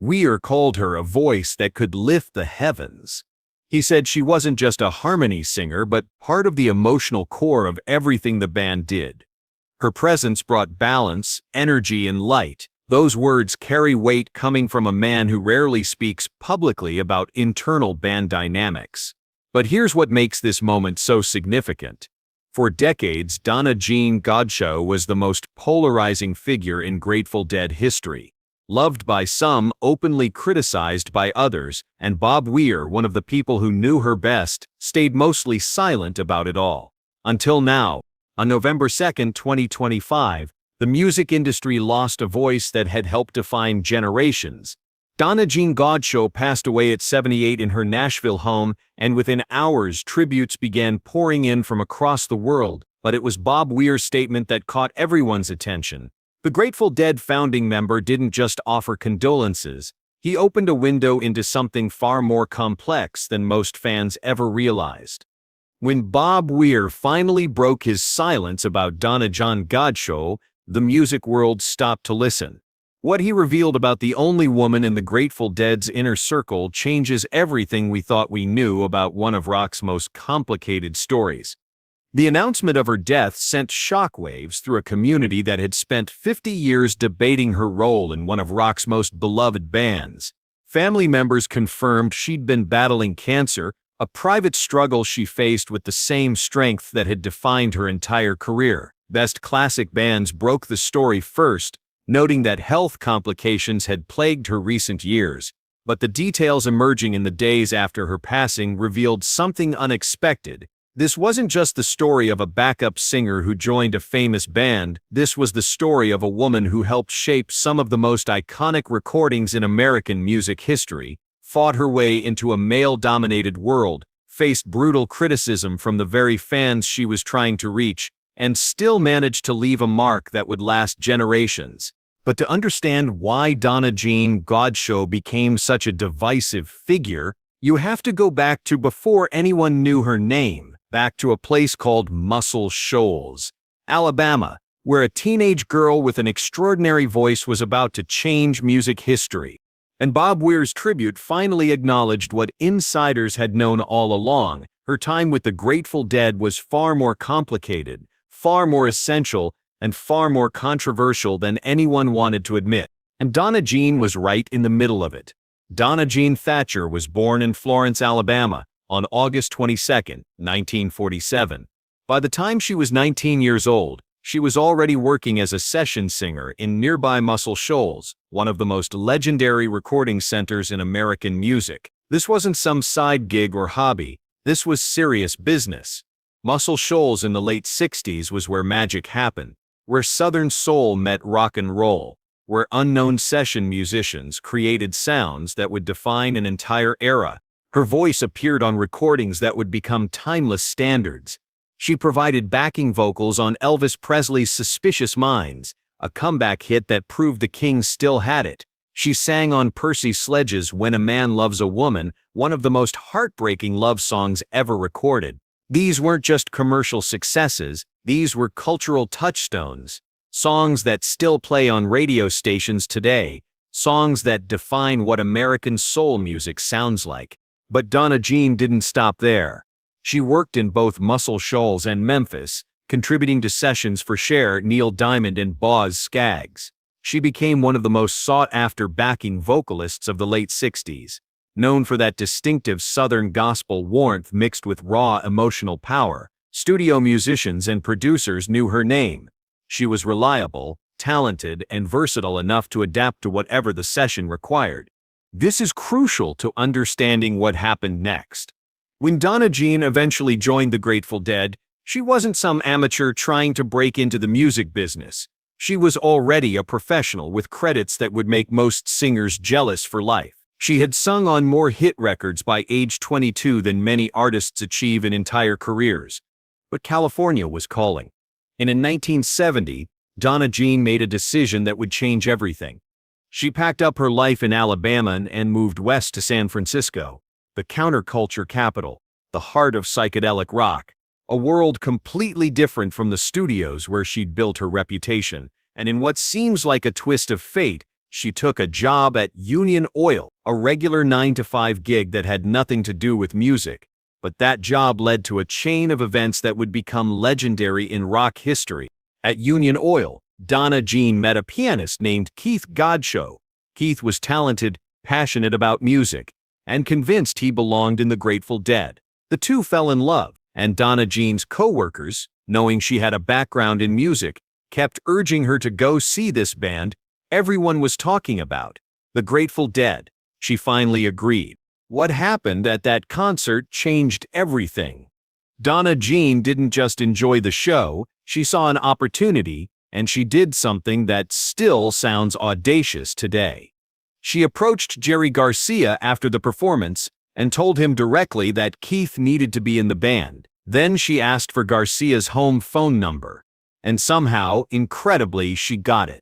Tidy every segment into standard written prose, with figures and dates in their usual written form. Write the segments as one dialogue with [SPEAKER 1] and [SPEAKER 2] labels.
[SPEAKER 1] Weir called her a voice that could lift the heavens. He said she wasn't just a harmony singer, but part of the emotional core of everything the band did. Her presence brought balance, energy, and light. Those words carry weight coming from a man who rarely speaks publicly about internal band dynamics. But here's what makes this moment so significant. For decades, Donna Godchaux was the most polarizing figure in Grateful Dead history. Loved by some, openly criticized by others, and Bob Weir, one of the people who knew her best, stayed mostly silent about it all. Until now, on November 2, 2025, the music industry lost a voice that had helped define generations. Donna Godchaux passed away at 78 in her Nashville home, and within hours tributes began pouring in from across the world, but it was Bob Weir's statement that caught everyone's attention. The Grateful Dead founding member didn't just offer condolences, he opened a window into something far more complex than most fans ever realized. When Bob Weir finally broke his silence about Donna Godchaux, the music world stopped to listen. What he revealed about the only woman in the Grateful Dead's inner circle changes everything we thought we knew about one of rock's most complicated stories. The announcement of her death sent shockwaves through a community that had spent 50 years debating her role in one of rock's most beloved bands. Family members confirmed she'd been battling cancer, a private struggle she faced with the same strength that had defined her entire career. Best Classic Bands broke the story first, noting that health complications had plagued her recent years, but the details emerging in the days after her passing revealed something unexpected. This wasn't just the story of a backup singer who joined a famous band, this was the story of a woman who helped shape some of the most iconic recordings in American music history, fought her way into a male-dominated world, faced brutal criticism from the very fans she was trying to reach, and still managed to leave a mark that would last generations. But to understand why Donna Godchaux became such a divisive figure, you have to go back to before anyone knew her name. Back to a place called Muscle Shoals, Alabama, where a teenage girl with an extraordinary voice was about to change music history. And Bob Weir's tribute finally acknowledged what insiders had known all along: her time with the Grateful Dead was far more complicated, far more essential, and far more controversial than anyone wanted to admit. And Donna was right in the middle of it. Donna Thatcher was born in Florence, Alabama, on August 22, 1947. By the time she was 19 years old, she was already working as a session singer in nearby Muscle Shoals, one of the most legendary recording centers in American music. This wasn't some side gig or hobby, this was serious business. Muscle Shoals in the late 60s was where magic happened, where Southern soul met rock and roll, where unknown session musicians created sounds that would define an entire era. Her voice appeared on recordings that would become timeless standards. She provided backing vocals on Elvis Presley's Suspicious Minds, a comeback hit that proved the King still had it. She sang on Percy Sledge's When a Man Loves a Woman, one of the most heartbreaking love songs ever recorded. These weren't just commercial successes, these were cultural touchstones. Songs that still play on radio stations today, songs that define what American soul music sounds like. But Donna didn't stop there. She worked in both Muscle Shoals and Memphis, contributing to sessions for Cher, Neil Diamond, and Boz Scaggs. She became one of the most sought-after backing vocalists of the late 60s. Known for that distinctive Southern gospel warmth mixed with raw emotional power, studio musicians and producers knew her name. She was reliable, talented, and versatile enough to adapt to whatever the session required. This is crucial to understanding what happened next. When Donna eventually joined the Grateful Dead, she wasn't some amateur trying to break into the music business. She was already a professional with credits that would make most singers jealous for life. She had sung on more hit records by age 22 than many artists achieve in entire careers. But California was calling. And in 1970, Donna made a decision that would change everything. She packed up her life in Alabama and moved west to San Francisco, the counterculture capital, the heart of psychedelic rock, a world completely different from the studios where she'd built her reputation. And in what seems like a twist of fate, she took a job at Union Oil, a regular 9-to-5 gig that had nothing to do with music. But that job led to a chain of events that would become legendary in rock history. At Union Oil, Donna met a pianist named Keith Godchaux. Keith was talented, passionate about music, and convinced he belonged in the Grateful Dead. The two fell in love, and Donna's co-workers, knowing she had a background in music, kept urging her to go see this band everyone was talking about, the Grateful Dead. She finally agreed. What happened at that concert changed everything. Donna didn't just enjoy the show, she saw an opportunity, and she did something that still sounds audacious today. She approached Jerry Garcia after the performance and told him directly that Keith needed to be in the band. Then she asked for Garcia's home phone number. And somehow, incredibly, she got it.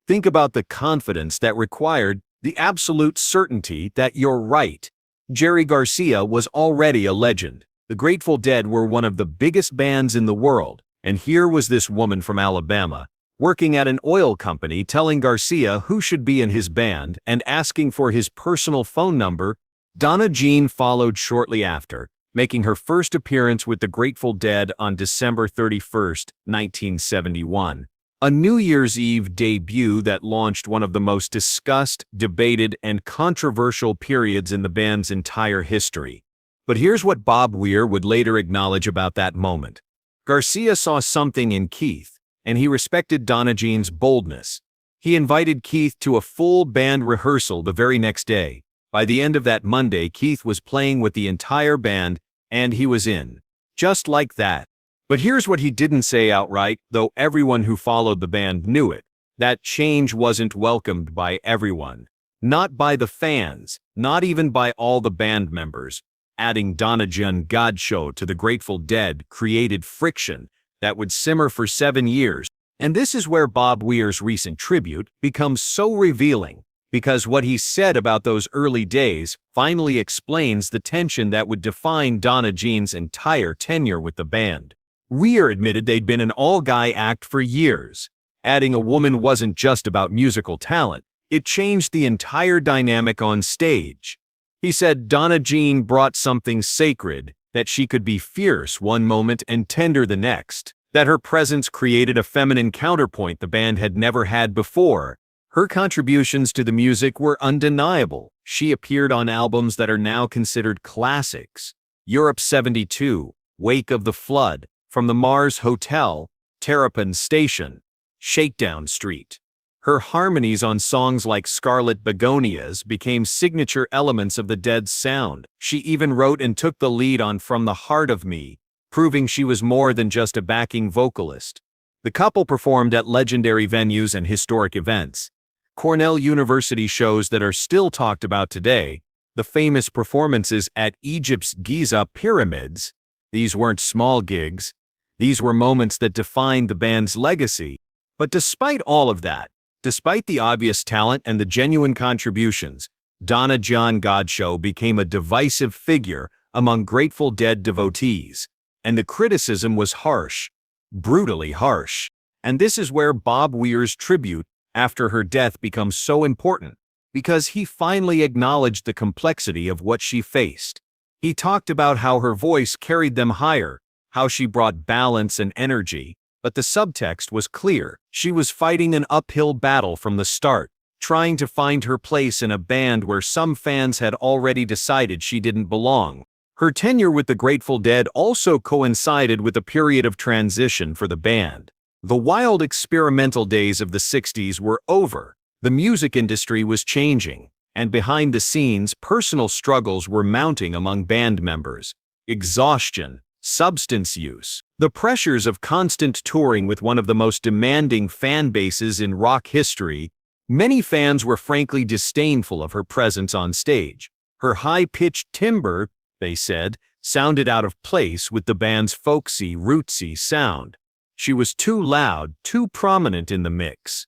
[SPEAKER 1] Think about the confidence that required, the absolute certainty that you're right. Jerry Garcia was already a legend. The Grateful Dead were one of the biggest bands in the world, and here was this woman from Alabama, working at an oil company, telling Garcia who should be in his band and asking for his personal phone number. Donna followed shortly after, making her first appearance with the Grateful Dead on December 31, 1971. A New Year's Eve debut that launched one of the most discussed, debated, and controversial periods in the band's entire history. But here's what Bob Weir would later acknowledge about that moment. Garcia saw something in Keith, and he respected Donna's boldness. He invited Keith to a full band rehearsal the very next day. By the end of that Monday, Keith was playing with the entire band, and he was in. Just like that. But here's what he didn't say outright, though everyone who followed the band knew it. That change wasn't welcomed by everyone. Not by the fans, not even by all the band members. Adding Donna Godchaux to the Grateful Dead created friction that would simmer for 7 years. And this is where Bob Weir's recent tribute becomes so revealing, because what he said about those early days finally explains the tension that would define Donna's entire tenure with the band. Weir admitted they'd been an all-guy act for years. Adding a woman wasn't just about musical talent, it changed the entire dynamic on stage. He said Donna brought something sacred, that she could be fierce one moment and tender the next, that her presence created a feminine counterpoint the band had never had before. Her contributions to the music were undeniable. She appeared on albums that are now considered classics. Europe 72, Wake of the Flood, From the Mars Hotel, Terrapin Station, Shakedown Street. Her harmonies on songs like Scarlet Begonias became signature elements of the Dead's sound. She even wrote and took the lead on From the Heart of Me, proving she was more than just a backing vocalist. The couple performed at legendary venues and historic events. Cornell University shows that are still talked about today, the famous performances at Egypt's Giza pyramids. These weren't small gigs. These were moments that defined the band's legacy. But despite all of that, despite the obvious talent and the genuine contributions, Donna Godchaux became a divisive figure among Grateful Dead devotees. And the criticism was harsh, brutally harsh. And this is where Bob Weir's tribute after her death becomes so important, because he finally acknowledged the complexity of what she faced. He talked about how her voice carried them higher, how she brought balance and energy, but the subtext was clear. She was fighting an uphill battle from the start, trying to find her place in a band where some fans had already decided she didn't belong. Her tenure with the Grateful Dead also coincided with a period of transition for the band. The wild experimental days of the 60s were over. The music industry was changing, and behind the scenes, personal struggles were mounting among band members. Exhaustion, substance use, the pressures of constant touring with one of the most demanding fan bases in rock history. Many fans were frankly disdainful of her presence on stage. Her high-pitched timbre, they said, sounded out of place with the band's folksy, rootsy sound. She was too loud, too prominent in the mix.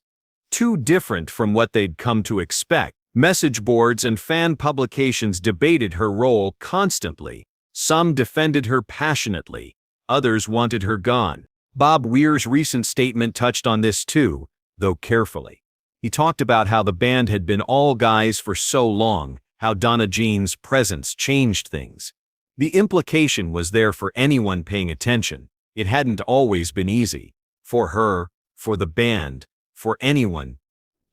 [SPEAKER 1] Too different from what they'd come to expect. Message boards and fan publications debated her role constantly. Some defended her passionately. Others wanted her gone. Bob Weir's recent statement touched on this too, though carefully. He talked about how the band had been all guys for so long, how Donna Jean's presence changed things. The implication was there for anyone paying attention. It hadn't always been easy. For her, for the band, for anyone.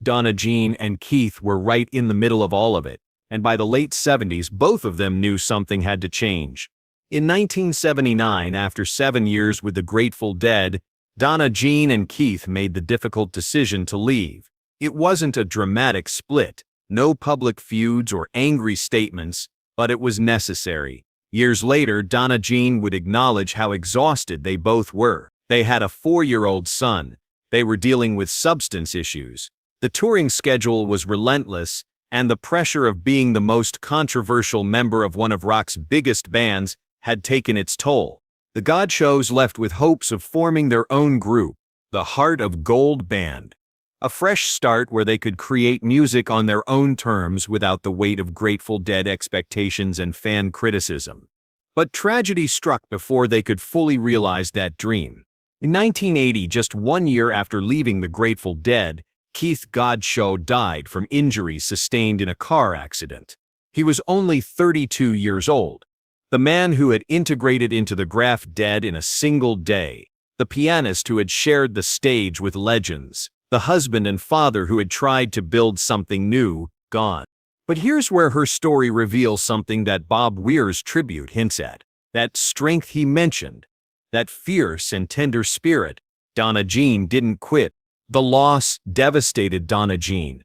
[SPEAKER 1] Donna Jean and Keith were right in the middle of all of it, and by the late 70s both of them knew something had to change. In 1979, after 7 years with the Grateful Dead, Donna Jean and Keith made the difficult decision to leave. It wasn't a dramatic split, no public feuds or angry statements, but it was necessary. Years later, Donna Jean would acknowledge how exhausted they both were. They had a 4-year-old son. They were dealing with substance issues. The touring schedule was relentless, and the pressure of being the most controversial member of one of rock's biggest bands had taken its toll. The Godchaux left with hopes of forming their own group, the Heart of Gold Band. A fresh start where they could create music on their own terms without the weight of Grateful Dead expectations and fan criticism. But tragedy struck before they could fully realize that dream. In 1980, just 1 year after leaving the Grateful Dead, Keith Godchaux died from injuries sustained in a car accident. He was only 32 years old. The man who had integrated into the Graph Dead in a single day. The pianist who had shared the stage with legends. The husband and father who had tried to build something new, gone. But here's where her story reveals something that Bob Weir's tribute hints at. That strength he mentioned. That fierce and tender spirit. Donna Jean didn't quit. The loss devastated Donna Jean.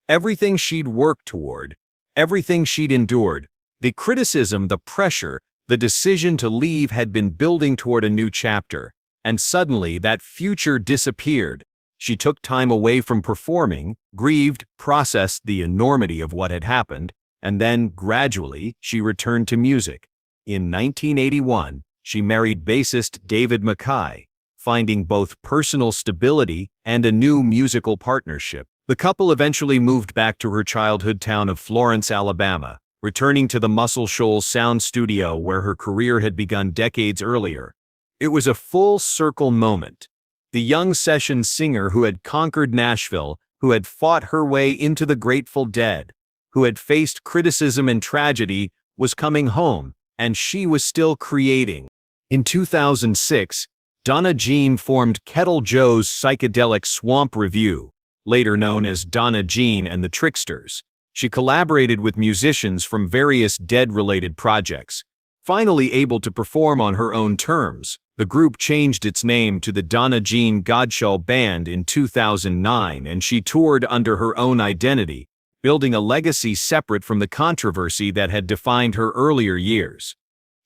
[SPEAKER 1] Everything she'd worked toward, everything she'd endured, the criticism, the pressure, the decision to leave had been building toward a new chapter, and suddenly that future disappeared. She took time away from performing, grieved, processed the enormity of what had happened, and then, gradually, she returned to music. In 1981, she married bassist David Mackay, finding both personal stability and a new musical partnership. The couple eventually moved back to her childhood town of Florence, Alabama, returning to the Muscle Shoals sound studio where her career had begun decades earlier. It was a full-circle moment. The young session singer who had conquered Nashville, who had fought her way into the Grateful Dead, who had faced criticism and tragedy, was coming home, and she was still creating. In 2006, Donna Jean formed Kettle Joe's psychedelic swamp revue, later known as Donna Jean and the Tricksters. She collaborated with musicians from various Dead-related projects. Finally able to perform on her own terms, the group changed its name to the Donna Jean Godchaux Band in 2009, and she toured under her own identity, building a legacy separate from the controversy that had defined her earlier years.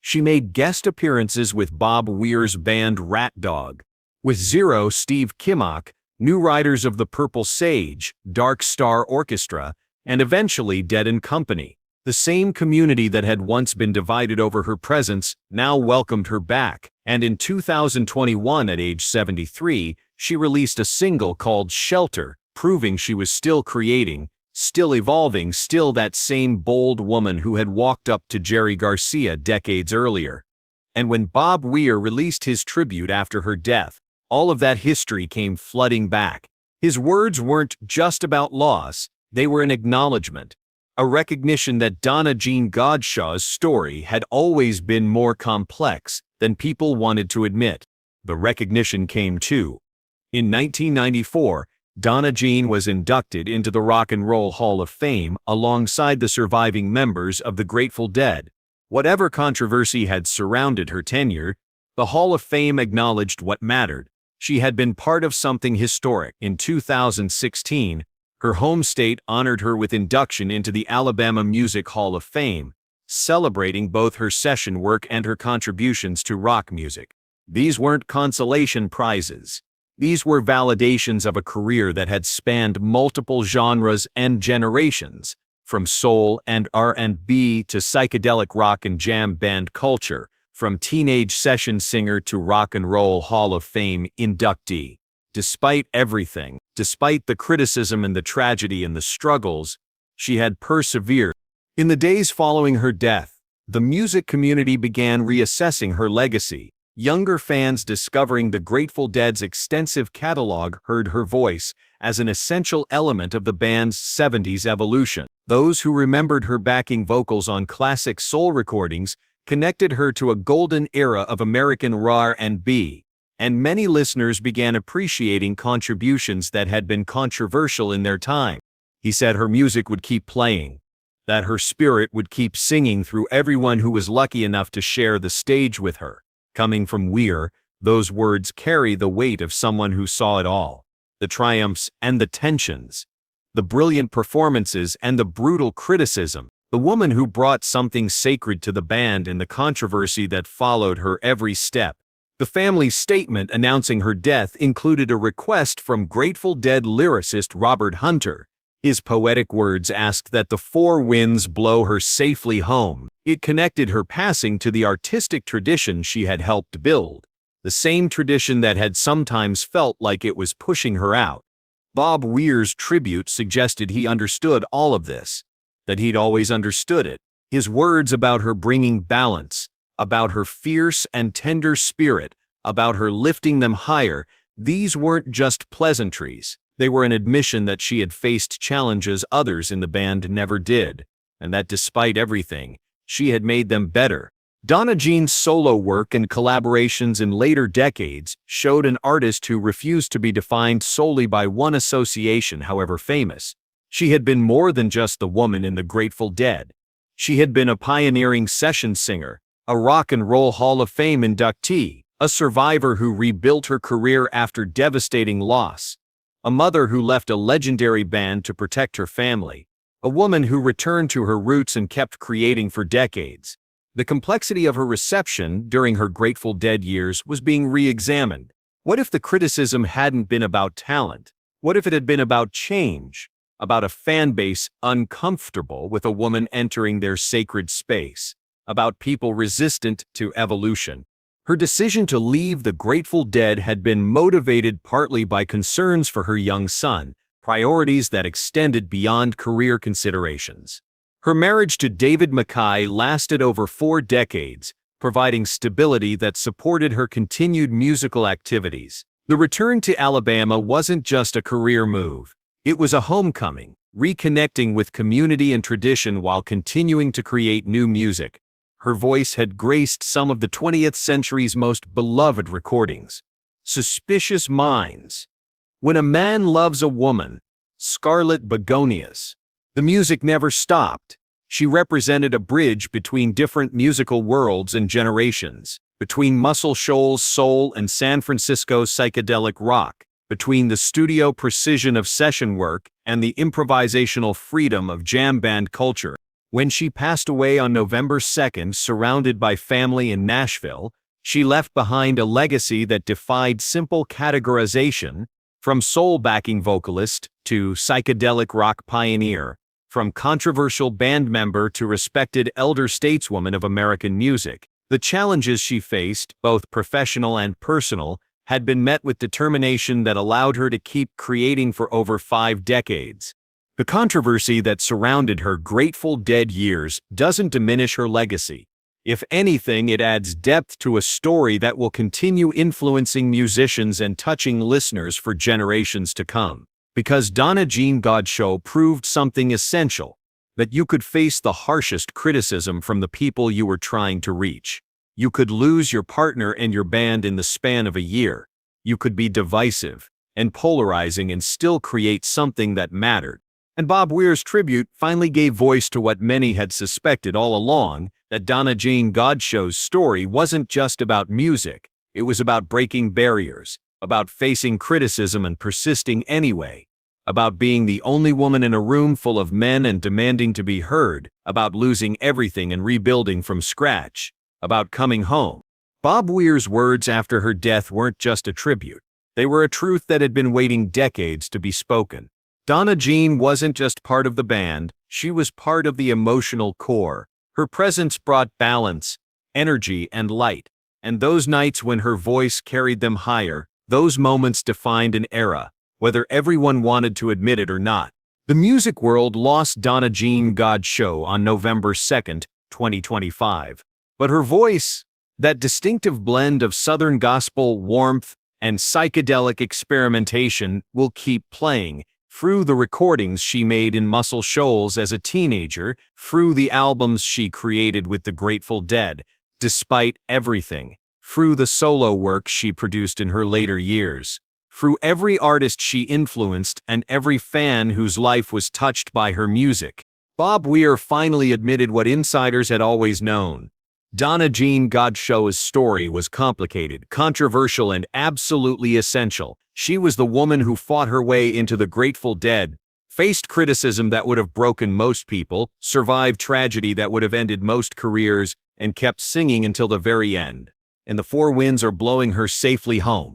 [SPEAKER 1] She made guest appearances with Bob Weir's band Rat Dog, with Zero, Steve Kimmock, New Riders of the Purple Sage, Dark Star Orchestra, and eventually Dead & Company. The same community that had once been divided over her presence now welcomed her back, and in 2021 at age 73, she released a single called Shelter, proving she was still creating, still evolving, still that same bold woman who had walked up to Jerry Garcia decades earlier. And when Bob Weir released his tribute after her death, all of that history came flooding back. His words weren't just about loss, they were an acknowledgement, a recognition that Donna Jean Godchaux's story had always been more complex than people wanted to admit. The recognition came too. In 1994, Donna Jean was inducted into the Rock and Roll Hall of Fame alongside the surviving members of the Grateful Dead. Whatever controversy had surrounded her tenure, the Hall of Fame acknowledged what mattered. She had been part of something historic. In 2016, her home state honored her with induction into the Alabama Music Hall of Fame, celebrating both her session work and her contributions to rock music. These weren't consolation prizes. These were validations of a career that had spanned multiple genres and generations, from soul and R&B to psychedelic rock and jam band culture, from teenage session singer to Rock and Roll Hall of Fame inductee. Despite everything, despite the criticism and the tragedy and the struggles, she had persevered. In the days following her death, the music community began reassessing her legacy. Younger fans discovering the Grateful Dead's extensive catalog heard her voice as an essential element of the band's 70s evolution. Those who remembered her backing vocals on classic soul recordings connected her to a golden era of American R&B, and many listeners began appreciating contributions that had been controversial in their time. He said her music would keep playing, that her spirit would keep singing through everyone who was lucky enough to share the stage with her. Coming from Weir, those words carry the weight of someone who saw it all. The triumphs and the tensions, the brilliant performances and the brutal criticism. The woman who brought something sacred to the band and the controversy that followed her every step. The family's statement announcing her death included a request from Grateful Dead lyricist Robert Hunter. His poetic words asked that the four winds blow her safely home. It connected her passing to the artistic tradition she had helped build, the same tradition that had sometimes felt like it was pushing her out. Bob Weir's tribute suggested he understood all of this, that he'd always understood it. His words about her bringing balance, about her fierce and tender spirit, about her lifting them higher, these weren't just pleasantries. They were an admission that she had faced challenges others in the band never did, and that despite everything, she had made them better. Donna Jean's solo work and collaborations in later decades showed an artist who refused to be defined solely by one association, however famous. She had been more than just the woman in the Grateful Dead. She had been a pioneering session singer, a Rock and Roll Hall of Fame inductee, a survivor who rebuilt her career after devastating loss, a mother who left a legendary band to protect her family, a woman who returned to her roots and kept creating for decades. The complexity of her reception during her Grateful Dead years was being re-examined. What if the criticism hadn't been about talent? What if it had been about change? About a fan base uncomfortable with a woman entering their sacred space, about people resistant to evolution. Her decision to leave the Grateful Dead had been motivated partly by concerns for her young son, priorities that extended beyond career considerations. Her marriage to David Mackay lasted over 4 decades, providing stability that supported her continued musical activities. The return to Alabama wasn't just a career move. It was a homecoming, reconnecting with community and tradition while continuing to create new music. Her voice had graced some of the 20th century's most beloved recordings. Suspicious Minds, When a Man Loves a Woman, Scarlet Begonias. The music never stopped. She represented a bridge between different musical worlds and generations, between Muscle Shoals soul and San Francisco psychedelic rock, between the studio precision of session work and the improvisational freedom of jam band culture. When she passed away on November 2nd, surrounded by family in Nashville, she left behind a legacy that defied simple categorization, from soul backing vocalist to psychedelic rock pioneer, from controversial band member to respected elder stateswoman of American music. The challenges she faced, both professional and personal, had been met with determination that allowed her to keep creating for over 5 decades. The controversy that surrounded her Grateful Dead years doesn't diminish her legacy. If anything, it adds depth to a story that will continue influencing musicians and touching listeners for generations to come. Because Donna Jean Godchaux proved something essential, that you could face the harshest criticism from the people you were trying to reach. You could lose your partner and your band in the span of a year. You could be divisive and polarizing and still create something that mattered. And Bob Weir's tribute finally gave voice to what many had suspected all along, that Donna Jean Godchaux's story wasn't just about music. It was about breaking barriers, about facing criticism and persisting anyway, about being the only woman in a room full of men and demanding to be heard, about losing everything and rebuilding from scratch, about coming home. Bob Weir's words after her death weren't just a tribute. They were a truth that had been waiting decades to be spoken. Donna Jean wasn't just part of the band, she was part of the emotional core. Her presence brought balance, energy, and light. And those nights when her voice carried them higher, those moments defined an era, whether everyone wanted to admit it or not. The music world lost Donna Jean Godchaux on November 2nd, 2025. But her voice, that distinctive blend of Southern gospel warmth and psychedelic experimentation will keep playing, through the recordings she made in Muscle Shoals as a teenager, through the albums she created with the Grateful Dead, despite everything, through the solo work she produced in her later years, through every artist she influenced and every fan whose life was touched by her music. Bob Weir finally admitted what insiders had always known. Donna Godchaux's story was complicated, controversial, and absolutely essential. She was the woman who fought her way into the Grateful Dead, faced criticism that would have broken most people, survived tragedy that would have ended most careers, and kept singing until the very end. And the four winds are blowing her safely home.